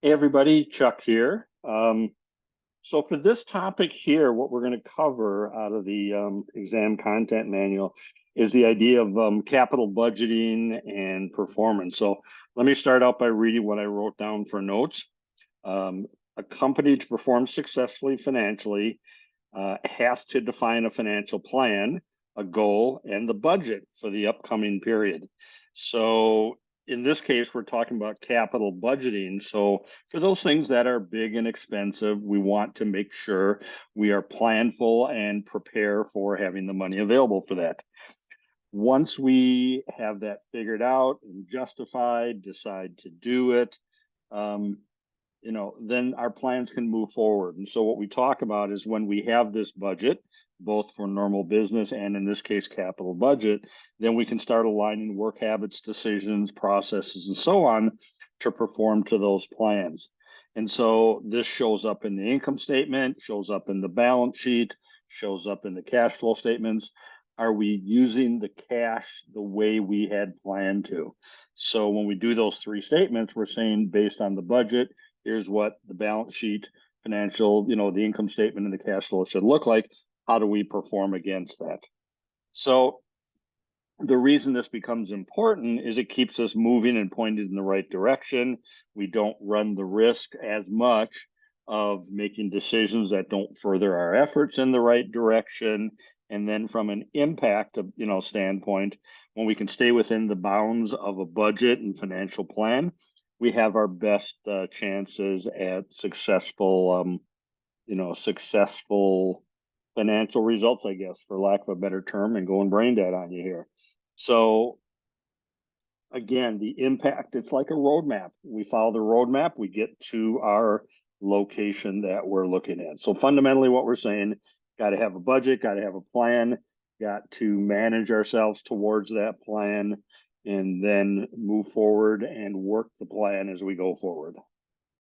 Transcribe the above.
Hey everybody, Chuck here. So for this topic here, what we're going to cover out of the exam content manual is the idea of capital budgeting and performance. So let me start out by reading what I wrote down for notes. Um, a company to perform successfully financially has to define a financial plan, a goal, and the budget for the upcoming period. So in this case, we're talking about capital budgeting. So for those things that are big and expensive, we want to make sure we are planful and prepare for having the money available for that. Once we have that figured out and justified, decide to do it, um, then our plans can move forward. And so what we talk about is when we have this budget, both for normal business and in this case, capital budget, then we can start aligning work habits, decisions, processes, and so on to perform to those plans. And so this shows up in the income statement, shows up in the balance sheet, shows up in the cash flow statements. Are we using the cash the way we had planned to? So when we do those three statements, we're saying based on the budget, here's what the balance sheet, financial, the income statement and the cash flow should look like. How do we perform against that? So the reason this becomes important is it keeps us moving and pointed in the right direction. We don't run the risk as much of making decisions that don't further our efforts in the right direction. And then from an impact of, standpoint, when we can stay within the bounds of a budget and financial plan, we have our best chances at successful financial results, I guess, for lack of a better term, and going brain dead on you here. So again, the impact, it's like a roadmap. We follow the roadmap, we get to our location that we're looking at. So fundamentally what we're saying, got to have a budget, got to have a plan, got to manage ourselves towards that plan, and then move forward and work the plan as we go forward.